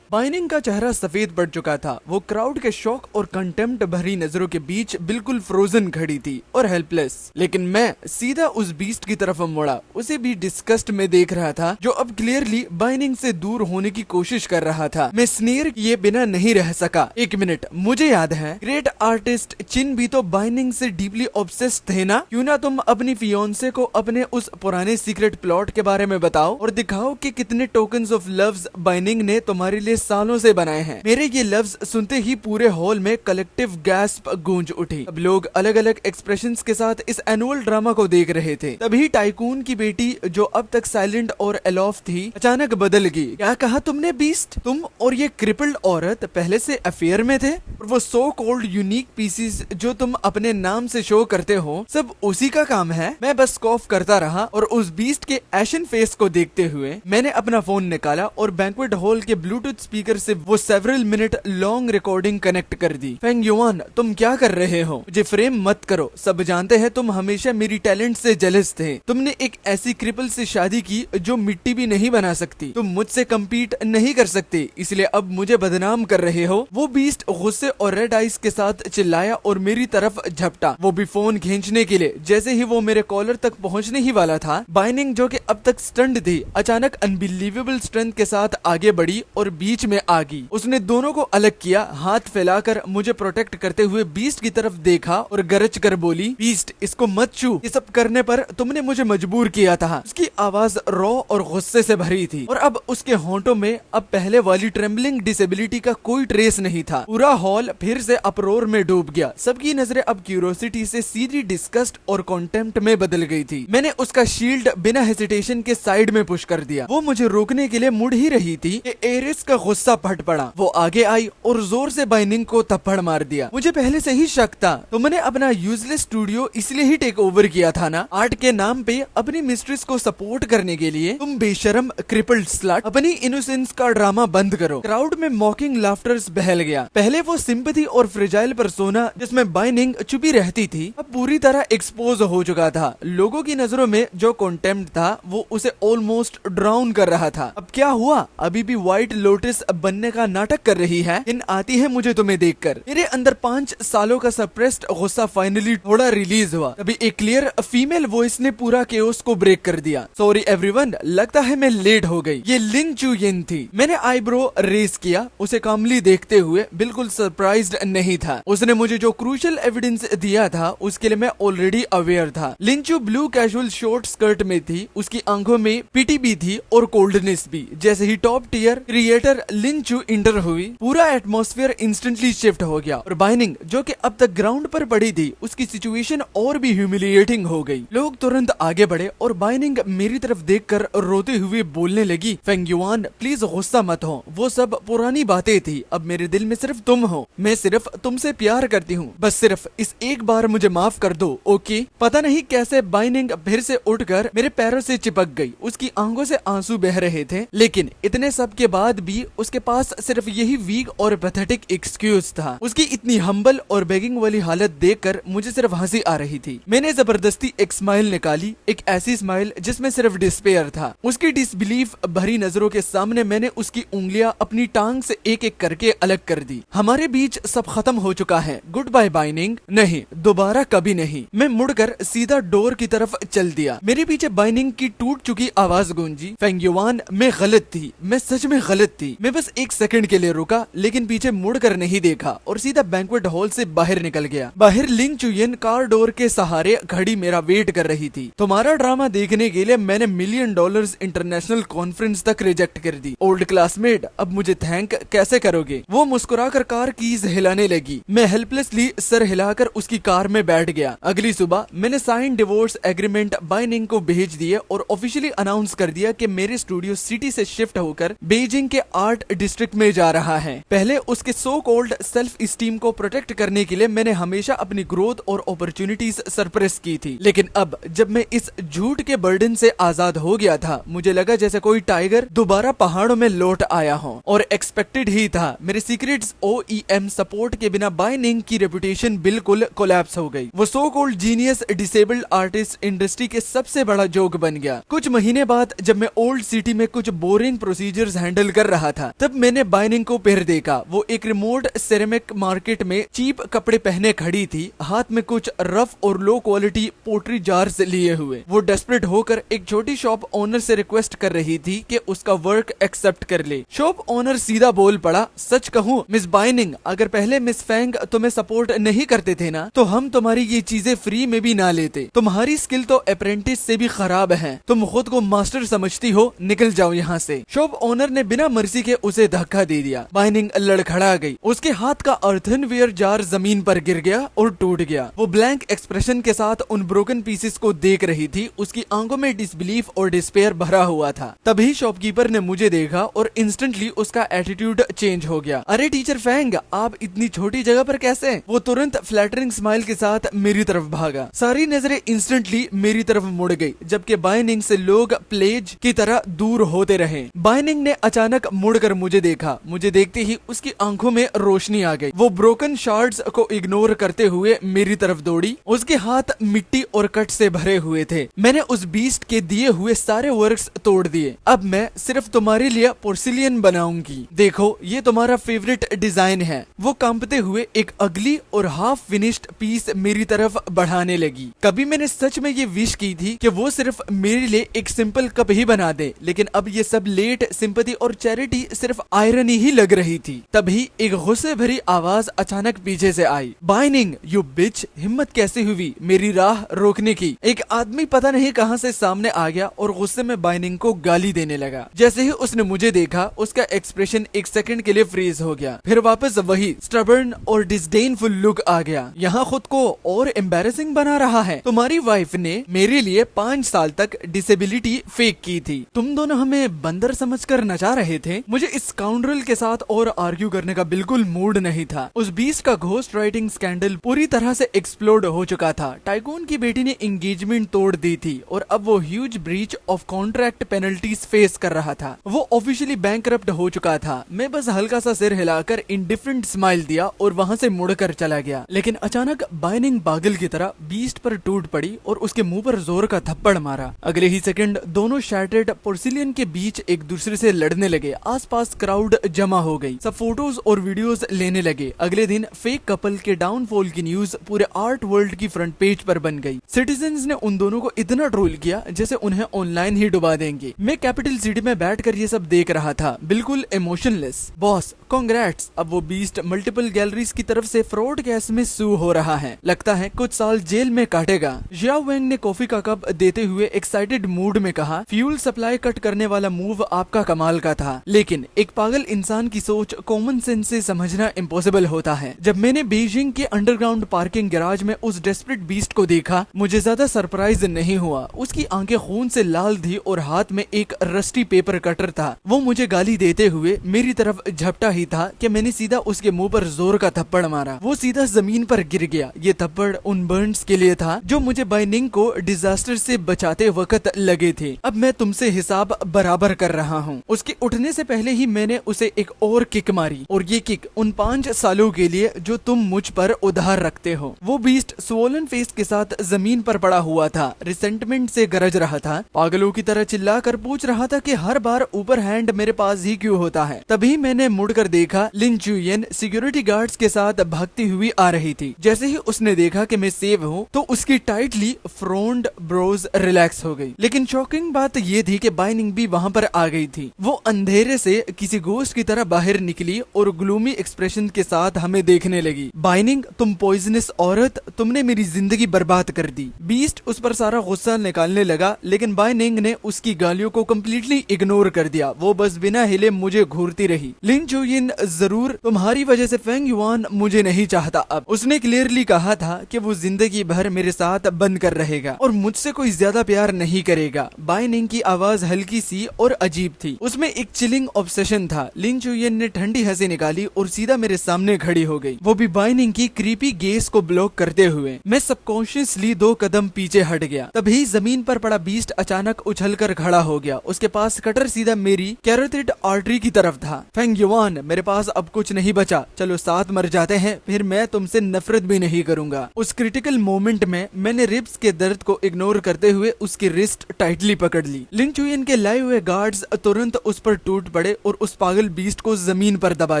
बाइनिंग का चेहरा सफेद पड़ चुका था। वो क्राउड के शॉक और कंटेम्प्ट भरी नजरों के बीच बिल्कुल फ्रोजन खड़ी थी और हेल्पलेस। लेकिन मैं सीधा उस बीस्ट की तरफ मुड़ा। उसे भी डिस्गस्ट में देख रहा था, जो अब क्लियरली बाइनिंग से दूर होने की कोशिश कर रहा था। मैं स्नेर किए बिना नहीं रह सका। एक मिनट, मुझे याद है ग्रेट आर्टिस्ट चिन भी तो बाइनिंग से डीपली ऑब्सेस्ड थे ना? क्यों ना तुम अपनी फियोन्से को अपने उस पुराने सीक्रेट प्लॉट के बारे में बताओ और दिखाओ कि कितने टोकन्स ऑफ लव्स बाइनिंग ने तुम्हारे लिए सालों से बनाए हैं। मेरे ये लफ्ज सुनते ही पूरे हॉल में कलेक्टिव गैस्प गूंज उठी। अब लोग अलग अलग एक्सप्रेशंस के साथ इस एनुअल ड्रामा को देख रहे थे। तभी टाइकून की बेटी, जो अब तक साइलेंट और अलॉफ थी, अचानक बदल गई। क्या कहा तुमने बीस्ट? तुम और ये क्रिपल्ड औरत पहले से अफेयर में थे? और वो सो कॉल्ड यूनिक पीसीज जो तुम अपने नाम से शो करते हो, सब उसी का काम है? मैं बस कॉफ करता रहा और उस बीस्ट के एशन फेस को देखते हुए मैंने अपना फोन निकाला और बैंक्वेट हॉल के ब्लूटूथ स्पीकर से वो several minute long recording connect कर दी। फेंग युआन, तुम क्या कर रहे हो? मुझे फ्रेम मत करो। सब जानते हैं तुम हमेशा मेरी टैलेंट से जेलस थे। तुमने एक ऐसी क्रिपल से शादी की जो मिट्टी भी नहीं बना सकती। तुम मुझसे कम्पीट नहीं कर सकते, इसलिए अब मुझे बदनाम कर रहे हो। वो बीस्ट गुस्से और रेड आइस के साथ चिल्लाया और मेरी तरफ झपटा, वो भी फोन खींचने के लिए। जैसे ही वो मेरे कॉलर तक पहुंचने ही वाला था, बाइनिंग जो कि अब तक स्टंट थी, अचानक अनबिलीवेबल स्ट्रेंथ के साथ आगे बढ़ी और बीच में आ गई। उसने दोनों को अलग किया, हाथ फैलाकर मुझे प्रोटेक्ट करते हुए बीस्ट की तरफ देखा और गरज कर बोली, बीस्ट, इसको मत छू। ये सब करने पर तुमने मुझे मजबूर किया था। उसकी आवाज रॉ और गुस्से से भरी थी और अब उसके होंठों में अब पहले वाली ट्रेम्बलिंग डिसेबिलिटी का कोई ट्रेस नहीं था। पूरा हॉल फिर से अपरोर में डूब गया। सबकी नजरें अब क्यूरियोसिटी से सीधी डिस्गस्ट और कॉन्टेम्प्ट में बदल गई थी। मैंने उसका शील्ड बिना हेसिटेशन के साइड में पुश कर दिया। वो मुझे रोकने के लिए मुड़ ही रही थी कि एरिस का गुस्सा फट पड़ा। वो आगे आई और जोर से बाइनिंग को थप्पड़ मार दिया। मुझे पहले से ही शक था, तुमने अपना यूजलेस स्टूडियो इसलिए ही टेक ओवर किया था ना, आर्ट के नाम पे अपनी मिस्ट्रेस को सपोर्ट करने के लिए। तुम बेशरम क्रिपल्ड स्लट, अपनी इनोसेंस का ड्रामा बंद करो। क्राउड में मॉकिंग लाफ्टर्स बहल गया। पहले वो सिंपैथी और फ्रेजाइल पर्सोना जिसमें बाइनिंग छुपी रहती थी, अब पूरी तरह एक्सपोज हो चुका था। लोगों की नजरों में जो कॉन्टेम्प्ट था वो उसे ऑलमोस्ट ड्राउन कर रहा था। अब क्या हुआ? अभी भी व्हाइट लोटस बनने का नाटक कर रही है? इन आती है मुझे तुम्हें देखकर। मेरे अंदर 5 सालों का सप्रेस्ड गुस्सा फाइनली थोड़ा रिलीज हुआ। तभी एक क्लियर फीमेल वॉइस ने पूरा केओस को ब्रेक कर दिया। सॉरी एवरीवन, लगता है मैं लेट हो गई। ये लिन चू यिन थी। मैंने आईब्रो रेस किया, उसे कामली देखते हुए बिल्कुल सरप्राइज्ड नहीं था। उसने मुझे जो क्रूशियल एविडेंस दिया था उसके लिए मैं ऑलरेडी अवेयर था। लिंचू ब्लू कैजुअल शॉर्ट स्कर्ट में थी। उसकी आंखों में पिटी भी थी और कोल्डनेस भी। जैसे ही टॉप टियर क्रिएटर लिंचू इंटर हुई, पूरा एटमॉस्फेयर इंस्टेंटली शिफ्ट हो गया और बाइनिंग जो कि अब तक ग्राउंड पर पड़ी थी, उसकी सिचुएशन और भी ह्यूमिलिएटिंग हो गई। लोग तुरंत आगे बढ़े और बाइनिंग मेरी तरफ देखकर रोते हुए बोलने लगी, फेंग युआन, प्लीज गुस्सा मत हो, वो सब पुरानी बातें थी। अब मेरे दिल में सिर्फ तुम हो। मैं सिर्फ तुमसे प्यार करती हूँ। बस सिर्फ इस एक बार मुझे माफ कर दो, ओके? पता नहीं कैसे बाइनिंग फिर से उठकर मेरे पैरों से चिपक गई। उसकी आंखों से आंसू बह रहे थे, लेकिन इतने सब के बाद भी उसके पास सिर्फ यही वीक और पैथेटिक एक्सक्यूज था। उसकी इतनी हम्बल और बेगिंग वाली हालत देखकर मुझे सिर्फ हंसी आ रही थी। मैंने जबरदस्ती एक स्माइल निकाली, एक ऐसी स्माइल जिसमें सिर्फ डिस्पेयर था। उसकी डिसबिलीफ भरी नजरों के सामने मैंने उसकी उंगलियां अपनी टांग से एक एक करके अलग कर दी। हमारे बीच सब खत्म हो चुका है। गुड बाय बाइनिंग। नहीं, दोबारा कभी नहीं। मैं मुड़कर सीधा डोर की तरफ चल दिया। मेरे पीछे बाइनिंग की टूट चुकी आवाज गूंजी, फेंग युआन, मैं गलत थी, मैं सच में गलत थी। मैं बस एक सेकंड के लिए रुका, लेकिन पीछे मुड़कर नहीं देखा और सीधा बैंक्वेट हॉल से बाहर निकल गया। बाहर लिंग चुयन कार डोर के सहारे खड़ी मेरा वेट कर रही थी। तुम्हारा ड्रामा देखने के लिए मैंने $1 मिलियन इंटरनेशनल कॉन्फ्रेंस तक रिजेक्ट कर दी। ओल्ड क्लासमेट, अब मुझे थैंक कैसे करोगे? वो मुस्कुराकर कार कीज हिलाने लगी। मैं हेल्पलेसली सर हिलाकर उसकी कार में बैठ गया। अगली सुबह मैंने साइन डिवोर्स एग्रीमेंट बाइनिंग को भेज दिए और ऑफिशियली अनाउंस कर दिया कि मेरे स्टूडियो सिटी से शिफ्ट होकर बीजिंग के आर्ट डिस्ट्रिक्ट में जा रहा है। पहले उसके सो कॉल्ड सेल्फ स्टीम को प्रोटेक्ट करने के लिए मैंने हमेशा अपनी ग्रोथ और अपॉर्चुनिटीज सरप्रेस की थी, लेकिन अब जब मैं इस झूठ के बर्डन से आजाद हो गया था, मुझे लगा जैसे कोई टाइगर दोबारा पहाड़ों में लौट आया हो। और एक्सपेक्टेड ही था, मेरे सीक्रेट्स OEM सपोर्ट के बिना बाइनिंग की रेपुटेशन बिल्कुल कोलैप्स हो गई। वो so called genius disabled artist industry के सबसे बड़ा जोक बन गया। कुछ महीने बाद जब मैं ओल्ड सिटी में कुछ बोरिंग प्रोसीजर्स हैंडल कर रहा था, तब मैंने बाइनिंग को फिर देखा। वो एक रिमोट सेरेमिक मार्केट में चीप कपड़े पहने खड़ी थी, हाथ में कुछ रफ और लो क्वालिटी पोट्री जार्स लिए हुए। वो डेस्परेट होकर एक छोटी शॉप ओनर से रिक्वेस्ट कर रही थी कि उसका वर्क एक्सेप्ट कर ले। शॉप ओनर सीधा बोल पड़ा, सच कहूँ मिस बाइनिंग, अगर पहले मिस फैंग तुम्हें सपोर्ट नहीं करते थे ना, तो हम तुम्हारी ये चीजें फ्री में भी ना लेते। तुम्हारी स्किल तो अप्रेंटिस से भी खराब है, तुम खुद को मास्टर समझती हो, निकल जाओ यहाँ से। शॉप ओनर ने बिना मर्जी के उसे धक्का दे दिया। बाइनिंग लड़खड़ा गई। उसके हाथ का अर्थनवेयर जार जमीन पर गिर गया और टूट गया। वो ब्लैंक एक्सप्रेशन के साथ उन ब्रोकन पीसेस को देख रही थी। उसकी आंखों में डिसबिलीफ और डिस्पेयर भरा हुआ था। तभी शॉपकीपर ने मुझे देखा और इंस्टेंटली उसका एटीट्यूड चेंज हो गया। अरे टीचर फैंग, आप इतनी छोटी जगह पर कैसे? वो तुरंत फ्लैटरिंग स्माइल के साथ मेरी तरफ भागा। सारी नजरें इंस्टेंटली मेरी तरफ मुड़ गई, जबकि बाइनिंग से लोग प्लेज की तरह दूर होते रहे। बाइनिंग ने अचानक मुड़कर मुझे देखा। मुझे देखते ही उसकी आंखों में रोशनी आ गई। वो ब्रोकन शार्ड्स को इग्नोर करते हुए मेरी तरफ दौड़ी। उसके हाथ मिट्टी और कट से भरे हुए थे। मैंने उस बीस्ट के दिए हुए सारे वर्क्स तोड़ दिए। अब मैं सिर्फ तुम्हारे लिए पोर्सिलियन बनाऊंगी। देखो, ये तुम्हारा फेवरेट डिजाइन है। वो कांपते हुए एक अगली और हाफ फिनिश्ड पीस मेरी तरफ बढ़ाने लगी। कभी मैंने सच में ये विश की थी कि वो सिर्फ मेरे लिए एक सिंपल कप ही बना दे, लेकिन अब ये सब लेट सिंपैथी और चैरिटी सिर्फ आयरनी ही लग रही थी। तभी एक गुस्से भरी आवाज अचानक पीछे से आई, बाइनिंग यू बिच, हिम्मत कैसे हुई मेरी राह रोकने की? एक आदमी पता नहीं कहां से सामने आ गया और गुस्से में बाइनिंग को गाली देने लगा। जैसे ही उसने मुझे देखा, उसका एक्सप्रेशन एक सेकंड के लिए फ्रीज हो गया, फिर वापस वही स्टबर्न और डिस्डेनफुल लुक आ गया। यहाँ खुद को और एम्बैरेसिंग बना रहा है। तुम्हारी वाइफ ने मेरे लिए 5 साल तक डिसेबिलिटी फेक की थी। तुम दोनों हमें बंदर समझकर नचा रहे थे। मुझे इस स्काउंड्रल के साथ और आर्ग्यू करने का बिल्कुल मूड नहीं था। उस बीस्ट का घोस्ट राइटिंग स्कैंडल पूरी तरह से एक्सप्लोड हो चुका था। टाइकून की बेटी ने एंगेजमेंट तोड़ दी थी और अब वो huge breach of contract penalties face कर रहा था। वो ऑफिशियली बैंकरप्ट हो चुका था। मैं बस हल्का सा सिर हिलाकर इंडिफरेंट स्माइल दिया और वहां से मुड़कर चला गया। लेकिन अचानक बाइनिंग पागल की तरह बीस्ट पर टूट पड़ी और उसके मुंह पर जोर का थप्पड़ मारा। अगले ही सेकंड दोनों शैटर्ड पोर्सिलियन के बीच एक दूसरे से लड़ने लगे। आसपास क्राउड जमा हो गई। सब फोटोज और वीडियोस लेने लगे। अगले दिन फेक कपल के डाउनफॉल की न्यूज पूरे आर्ट वर्ल्ड की फ्रंट पेज पर बन गई। सिटीजंस ने उन दोनों को इतना ट्रोल किया जैसे उन्हें ऑनलाइन ही डुबा देंगे। मैं कैपिटल सिटी में बैठकर ये सब देख रहा था, बिल्कुल इमोशनलेस। बॉस कांग्रेट्स, अब वो बीस्ट मल्टीपल गैलरीज की तरफ से फ्रॉड केस में सू हो रहा है। लगता है कुछ साल जेल में काटेगा। जियाओ वेंग ने कॉफी का कप देते हुए एक्साइटेड मूड में कहा, फ्यूल सप्लाई कट करने वाला मूव आपका कमाल का था, लेकिन एक पागल इंसान की सोच कॉमन सेंस से समझना इम्पॉसिबल होता है। जब मैंने बीजिंग के अंडरग्राउंड पार्किंग गैराज में उस डेस्परेट बीस्ट को देखा, मुझे ज्यादा सरप्राइज नहीं हुआ। उसकी आंखें खून से लाल थी और हाथ में एक रस्टी पेपर कटर था। वो मुझे गाली देते हुए मेरी तरफ झपटा ही था कि मैंने सीधा उसके मुंह पर जोर का थप्पड़ मारा। वो सीधा जमीन पर गिर गया। ये थप्पड़ उन बर्न्स के लिए था जो मुझे बाइनिंग को डिजास्टर से बचाते वक्त लगे थे। अब मैं तुमसे हिसाब बराबर कर रहा हूँ। उसके उठने से पहले ही मैंने उसे एक और किक मारी, और ये किक उन 5 सालों के लिए जो तुम मुझ पर उधार रखते हो। वो बीस्ट स्वोलन फेस के साथ जमीन पर पड़ा हुआ था, रिसेंटमेंट से गरज रहा था, पागलों की तरह चिल्लाकर पूछ रहा था कि हर बार ऊपर हैंड मेरे पास ही क्यों होता है। तभी मैंने मुड़कर देखा, लिन चुयन सिक्योरिटी गार्ड्स के साथ भागती हुई आ रही थी। जैसे ही उसने देखा कि मैं सेव हूँ, तो उसकी टाइटली फ्रोन्ड ब्रोज रिलैक्स हो गई। लेकिन शॉकिंग बात ये थी कि बाइनिंग भी वहाँ पर आ गई थी। वो अंधेरे से से किसी घोस्ट की तरह बाहर निकली और ग्लूमी एक्सप्रेशन के साथ हमें देखने लगी। बाइनिंग, तुम पॉइजनस औरत, तुमने मेरी जिंदगी बर्बाद कर दी। बीस्ट उस पर सारा गुस्सा निकालने लगा, लेकिन बाइनिंग ने उसकी गालियों को कम्प्लीटली इग्नोर कर दिया। वो बस बिना हिले मुझे घूरती रही। लिन चुयिन, जरूर तुम्हारी वजह से फेंग युआन मुझे नहीं चाहता। अब उसने क्लियरली कहा था कि वो जिंदगी भर मेरे साथ बंद कर रहेगा और मुझसे कोई ज्यादा प्यार नहीं करेगा। बाइनिंग की आवाज हल्की सी और अजीब थी, उसमें एक चिलिंग ऑब्सेशन था। लिन चुयिन ने ठंडी हंसी निकाली और सीधा मेरे सामने खड़ी हो गई, वो भी बाइनिंग की क्रीपी गेस को ब्लॉक करते हुए। मैं सबकॉन्शियसली 2 कदम पीछे हट गया। तभी जमीन पर पड़ा बीस्ट अचानक उछलकर खड़ा हो गया। उसके पास कटर सीधा मेरी कैरोटिड आर्टरी की तरफ था। फेंग युआन, मेरे पास अब कुछ नहीं बचा, चलो साथ मर जाते हैं, फिर मैं तुमसे नफरत भी नहीं करूंगा। उस क्रिटिकल मोमेंट में मैंने रिब्स के दर्द को इग्नोर करते हुए उसकी रिस्ट टाइटली पकड़ ली। लिन चुयिन के लाए हुए गार्ड्स तुरंत उस पर टूट पड़े और उस पागल बीस्ट को जमीन पर दबा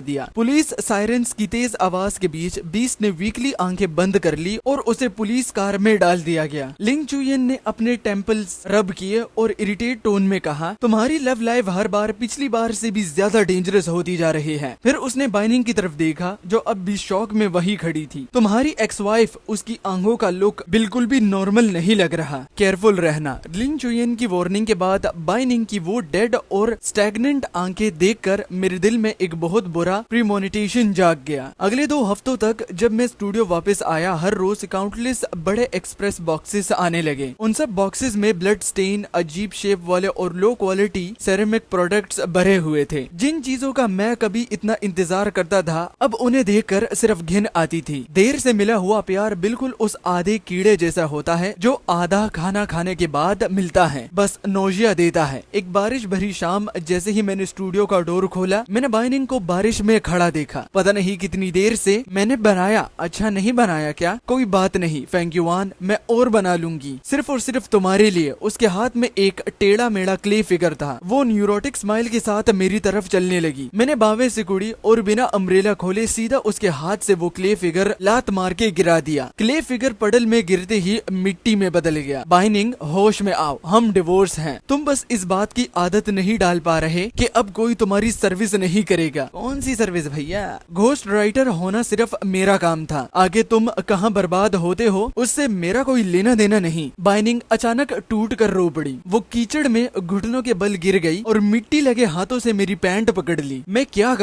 दिया। पुलिस सायरन्स की तेज आवाज के बीच बीस्ट ने वीकली आंखें बंद कर ली और उसे पुलिस कार में डाल दिया गया। लिन चुयिन ने अपने टेम्पल्स रब किए और इरिटेट टोन में कहा, तुम्हारी लव लाइफ हर बार पिछली बार से भी ज्यादा डेंजरस होती जा रही है। फिर उसने बाइनिंग की तरफ देखा जो अब भी शॉक में वही खड़ी थी। तुम्हारी एक्स वाइफ, उसकी आंखों का लुक बिल्कुल भी नॉर्मल नहीं लग रहा, केयरफुल रहना। लिन चुयिन की वार्निंग के बाद बाइनिंग की वो डेड और स्टैग्नेंट आंखें देखकर मेरे दिल में एक बहुत बुरा प्रीमोनिटेशन जाग गया। अगले 2 हफ्तों तक जब मैं स्टूडियो वापस आया, हर रोज काउंटलेस बड़े एक्सप्रेस बॉक्सेस आने लगे। उन सब बॉक्सेस में ब्लड स्टेन, अजीब शेप वाले और लो क्वालिटी सेरेमिक प्रोडक्ट्स भरे हुए थे। जिन चीजों का मैं कभी इतना इंतजार करता था, अब उन्हें देखकर सिर्फ घिन आती थी। देर से मिला हुआ प्यार बिल्कुल उस आधे कीड़े जैसा होता है जो आधा खाना खाने के बाद मिलता है, बस नौजिया देता है। एक बारिश भरी शाम, जैसे ही मैंने स्टूडियो का डोर खोला, मैंने बाइनिंग को बारिश में खड़ा देखा। पता नहीं कितनी देर से मैंने बनाया, अच्छा नहीं बनाया क्या, कोई बात नहीं फेंग युआन, मैं और बना लूंगी, सिर्फ और सिर्फ तुम्हारे लिए। उसके हाथ में एक टेढ़ा मेढ़ा क्ले फिगर था। वो न्यूरोटिक स्माइल के साथ मेरी तरफ चलने लगी। मैंने बावें सिकुड़ी और बिना अम्ब्रेला खोले सीधा उसके हाथ से वो क्ले फिगर लात मार के गिरा दिया। क्ले फिगर पडल में गिरते ही मिट्टी में बदल गया। बाइनिंग, होश में आओ, हम डिवोर्स हैं। तुम बस इस बात की आदत नहीं डाल पा रहे कि अब कोई तुम्हारी सर्विस नहीं करेगा। कौन सी सर्विस भैया? घोस्ट राइटर होना सिर्फ मेरा काम था, आगे तुम कहाँ बर्बाद होते हो उससे मेरा कोई लेना देना नहीं। बाइनिंग अचानक टूट कर रो पड़ी। वो कीचड़ में घुटनों के बल गिर गई और मिट्टी लगे हाथों से मेरी पैंट पकड़ ली। मैं क्या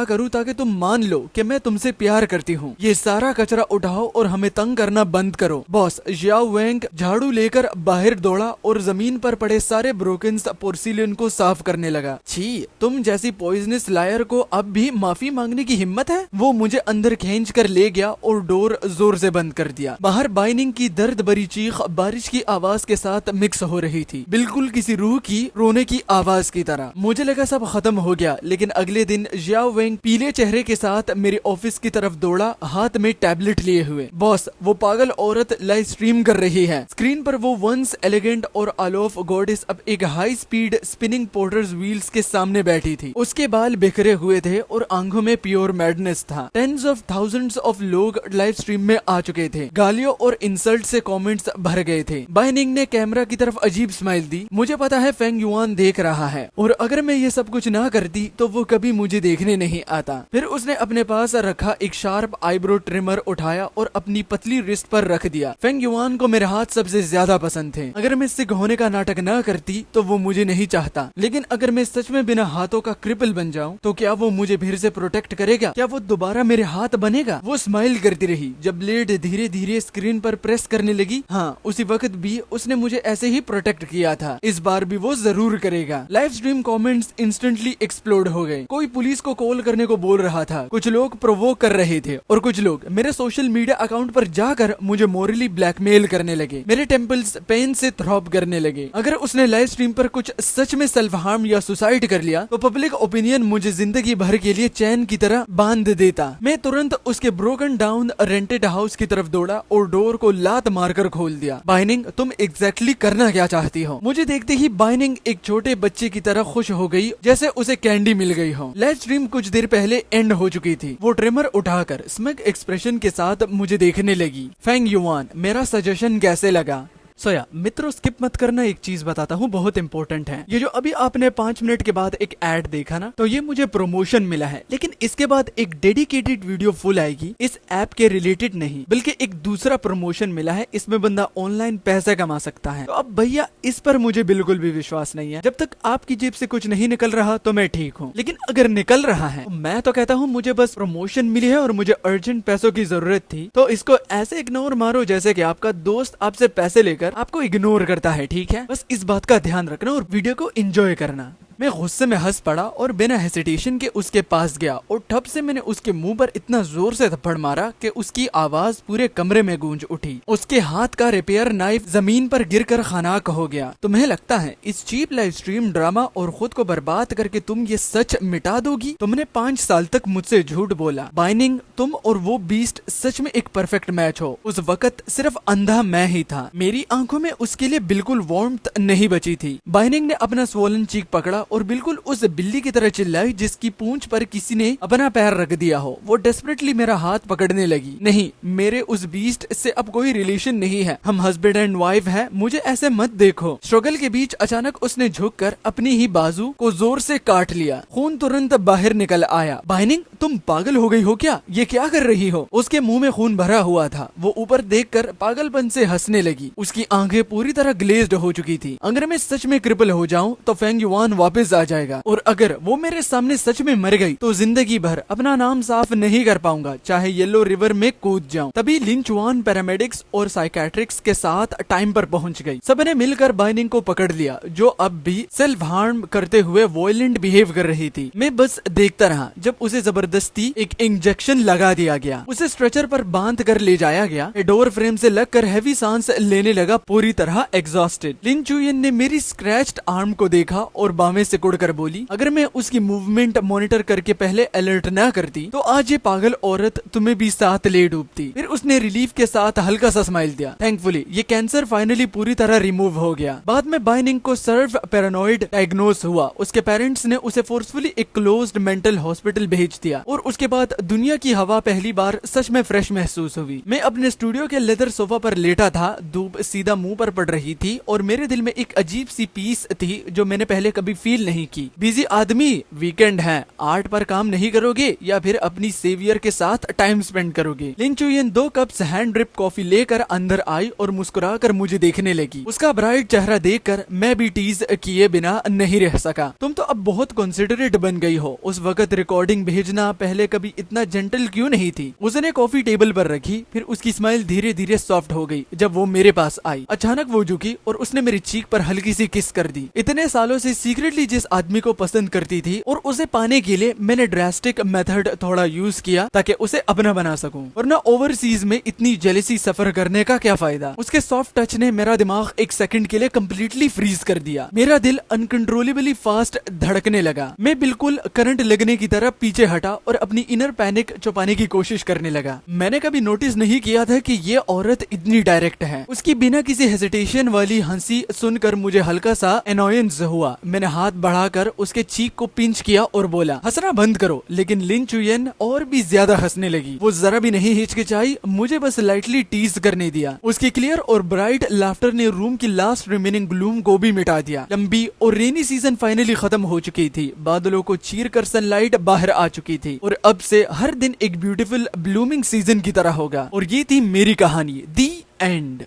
करूं ताकि तुम मान लो कि मैं तुमसे प्यार करती हूँ। ये सारा कचरा उठाओ और हमें तंग करना बंद करो। बॉस जियाओ वेंग झाड़ू लेकर बाहर दौड़ा और जमीन पर पड़े सारे ब्रोकन पोर्सिलियन को साफ करने लगा। छी, तुम जैसी पॉइजनस लायर को अब भी माफी मांगने की हिम्मत है? वो मुझे अंदर खींच कर ले गया और डोर जोर से बंद कर दिया। बाहर बाइनिंग की दर्द भरी चीख बारिश की आवाज के साथ मिक्स हो रही थी, बिल्कुल किसी रूह की रोने की आवाज की तरह। मुझे लगा सब खत्म हो गया, लेकिन अगले दिन जियाओ वेंग पीले चेहरे के साथ मेरे ऑफिस की तरफ दौड़ा, हाथ में टैबलेट लिए हुए। बॉस, वो पागल औरत लाइव स्ट्रीम कर रही है। स्क्रीन पर वो वंस एलिगेंट और अलोफ गॉडेस अब एक high speed spinning porters wheels के सामने बैठी थी। उसके बाल बिखरे हुए थे और आंखों में प्योर मैडनेस था। टेंस ऑफ थाउजेंड्स ऑफ लोग लाइव स्ट्रीम में आ चुके थे। गालियों और इंसल्ट से कमेंट्स भर गए थे। बाइनिंग ने कैमरा की तरफ अजीब स्माइल दी। मुझे पता है फेंग युआन देख रहा है और अगर मैं ये सब कुछ ना करती तो वो कभी मुझे देखने नहीं आता। फिर उसने अपने पास रखा एक शार्प आईब्रो ट्रिमर उठाया और अपनी पतली रिस्ट पर रख दिया। फेंग युआन को मेरे हाथ सबसे ज्यादा पसंद थे। अगर मैं सिक होने का नाटक ना करती तो वो मुझे नहीं चाहता, लेकिन अगर मैं सच में बिना हाथों का क्रिपल बन जाऊं तो क्या वो मुझे फिर से प्रोटेक्ट करेगा? क्या वो दोबारा मेरे हाथ बनेगा? वो स्माइल करती रही जब ब्लेड धीरे धीरे स्क्रीन पर प्रेस करने लगी। हाँ, उसी वक्त भी उसने मुझे ऐसे ही प्रोटेक्ट किया था, इस बार भी वो जरूर करेगा। Live stream comments instantly explode हो गए। कोई पुलिस को कॉल करने को बोल रहा था, कुछ लोग प्रोवोक कर रहे थे और कुछ लोग मेरे सोशल मीडिया अकाउंट पर जाकर मुझे मोरली ब्लैकमेल करने लगे। मेरे टेम्पल्स पेन से थ्रॉब करने लगे। अगर उसने लाइव स्ट्रीम पर कुछ सच में सेल्फ हार्म या सुसाइड कर लिया तो पब्लिक ओपिनियन मुझे जिंदगी भर के लिए चैन की तरह बांध देता। मैं तुरंत उसके ब्रोकन डाउन रेंटेड हाउस की तरफ दौड़ा और डोर को लात मारकर खोल दिया। बाइनिंग, तुम एग्जैक्टली करना क्या चाहती हो? मुझे देखते ही बाइनिंग एक छोटे बच्चे की तरह खुश हो गई, जैसे उसे कैंडी मिल गई हो। लाइव स्ट्रीम कुछ देर पहले एंड हो चुकी थी। वो ट्रिमर उठाकर स्मग एक्सप्रेशन के साथ मुझे देखने लगी। फेंग युआन, मेरा सजेशन कैसे लगा? सोया मित्रों, स्किप मत करना, एक चीज बताता हूँ, बहुत इंपॉर्टेंट है। ये जो अभी आपने 5 मिनट के बाद एक ऐड देखा ना, तो ये मुझे प्रमोशन मिला है, लेकिन इसके बाद एक डेडिकेटेड वीडियो फुल आएगी इस ऐप के रिलेटेड नहीं, बल्कि एक दूसरा प्रमोशन मिला है। इसमें बंदा ऑनलाइन पैसे कमा सकता है। तो अब भैया इस पर मुझे बिल्कुल भी विश्वास नहीं है। जब तक आपकी जेब से कुछ नहीं निकल रहा तो मैं ठीक हूँ, लेकिन अगर निकल रहा है तो मैं तो कहता हूँ मुझे बस प्रमोशन मिली है और मुझे अर्जेंट पैसों की जरूरत थी, तो इसको ऐसे इग्नोर मारो जैसे कि आपका दोस्त आपसे पैसे लेकर आपको इग्नोर करता है। ठीक है, बस इस बात का ध्यान रखना और वीडियो को एंजॉय करना। मैं गुस्से में हंस पड़ा और बिना हेसिटेशन के उसके पास गया और ठप से मैंने उसके मुंह पर इतना जोर से थप्पड़ मारा कि उसकी आवाज पूरे कमरे में गूंज उठी। उसके हाथ का रिपेयर नाइफ जमीन पर गिरकर खानाक हो गया। तुम्हें लगता है इस चीप लाइव स्ट्रीम ड्रामा और खुद को बर्बाद करके तुम ये सच मिटा दोगी? तुमने 5 साल तक मुझसे झूठ बोला। बाइनिंग, तुम और वो बीस्ट सच में एक परफेक्ट मैच हो। उस वक्त सिर्फ अंधा मैं ही था। मेरी आंखों में उसके लिए बिल्कुल वार्मथ नहीं बची थी। बाइनिंग ने अपना स्वोलन चीक पकड़ा और बिल्कुल उस बिल्ली की तरह चिल्लाई जिसकी पूंछ पर किसी ने अपना पैर रख दिया हो। वो डेस्परेटली मेरा हाथ पकड़ने लगी। नहीं, मेरे उस बीस्ट से अब कोई रिलेशन नहीं है। हम हस्बैंड एंड वाइफ हैं। मुझे ऐसे मत देखो। स्ट्रगल के बीच अचानक उसने झुककर अपनी ही बाजू को जोर से काट लिया। खून तुरंत बाहर निकल आया। बाइनिंग, तुम पागल हो गई हो क्या? ये क्या कर रही हो? उसके मुंह में खून भरा हुआ था। वो ऊपर देखकर पागलपन से हंसने लगी। उसकी आंखें पूरी तरह ग्लेज्ड हो चुकी थी। अगर मैं सच में क्रिपल हो जाऊं तो फेंग युआन वापस आ जाएगा, और अगर वो मेरे सामने सच में मर गई तो जिंदगी भर अपना नाम साफ नहीं कर पाऊंगा, चाहे येलो रिवर में कूद जाऊं। तभी लिन चुआन पैरामेडिक्स और साइकेट्रिक्स के साथ टाइम पर पहुंच गई। सबने मिलकर बाइनिंग को पकड़ लिया, जो अब भी सेल्फ हार्म करते हुए वॉयलेंट बिहेव कर रही थी। मैं बस देखता रहा जब उसे जबरदस्ती एक इंजेक्शन लगा दिया गया। उसे स्ट्रेचर पर बांध कर ले जाया गया। डोर फ्रेम से लगकर हैवी सांस लेने लगा, पूरी तरह एग्जॉस्टेड। लिन चुयन ने मेरी स्क्रैच्ड आर्म को देखा और बावें सिकुड़कर बोली, अगर मैं उसकी मूवमेंट मॉनिटर करके पहले अलर्ट ना करती तो आज ये पागल औरत तुम्हें भी साथ ले डूबती। फिर उसने रिलीफ के साथ हल्का सा स्माइल दिया। थैंकफुली ये कैंसर फाइनली पूरी तरह रिमूव हो गया। बाद में बाइनिंग को सर्व पैरानॉइड डायग्नोस हुआ। उसके पेरेंट्स ने उसे फोर्सफुली एक क्लोज्ड मेंटल हॉस्पिटल भेज दिया और उसके बाद दुनिया की हवा पहली बार सच में फ्रेश महसूस हुई। मैं अपने स्टूडियो के लेदर सोफा पर लेटा था। धूप सीधा मुंह पर पड़ रही थी और मेरे दिल में एक अजीब सी पीस थी जो मैंने पहले कभी फील नहीं की। बिजी आदमी, वीकेंड है, आर्ट पर काम नहीं करोगे या फिर अपनी सेवियर के साथ टाइम स्पेंड करोगे? लिन चुयन 2 कप्स हैंड ड्रिप कॉफी लेकर अंदर आई और मुस्कुराकर मुझे देखने लगी। उसका ब्राइट चेहरा देखकर मैं भी टीज किए बिना नहीं रह सका। तुम तो अब बहुत कंसिडरेट बन गई हो। उस वक्त रिकॉर्डिंग भेजना पहले कभी इतना जेंटल क्यों नहीं थी? उसने कॉफी टेबल पर रखी, फिर उसकी स्माइल धीरे धीरे सॉफ्ट हो गई जब वो मेरे पास आई। अचानक वो झुकी और उसने मेरी चीक पर हल्की सी किस कर दी। इतने सालों से सीक्रेटली जिस आदमी को पसंद करती थी और उसे पाने के लिए मैंने ड्रास्टिक मेथड थोड़ा यूज किया ताकि उसे अपना बना सकूं, वरना ओवरसीज में इतनी जेलसी सफर करने का क्या फायदा। उसके सॉफ्ट टच ने मेरा दिमाग एक सेकंड के लिए कम्प्लीटली फ्रीज कर दिया। मेरा दिल अनकंट्रोलेबली फास्ट धड़कने लगा। मैं बिल्कुल करंट लगने की तरह पीछे हटा और अपनी इनर पैनिक छुपाने की कोशिश करने लगा। मैंने कभी नोटिस नहीं किया था कि ये औरत इतनी डायरेक्ट है। उसकी बिना किसी हेजिटेशन वाली हंसी सुनकर मुझे हल्का सा एनॉयंस हुआ। मैंने हाथ बढ़ाकर उसके चीक को पिंच किया और बोला, हंसना बंद करो। लेकिन लिन चुयन और भी ज्यादा हंसने लगी। वो जरा भी नहीं हिचकिचाई, मुझे बस लाइटली टीज करने दिया। उसकी क्लियर और ब्राइट लाफ्टर ने रूम की लास्ट रिमेनिंग ग्लूम को भी मिटा दिया। लंबी और रेनी सीजन फाइनली खत्म हो चुकी थी। बादलों को चीर कर सनलाइट बाहर आ चुकी थी और अब से हर दिन एक ब्यूटीफुल ब्लूमिंग सीजन की तरह होगा। और ये थी मेरी कहानी, दी एंड।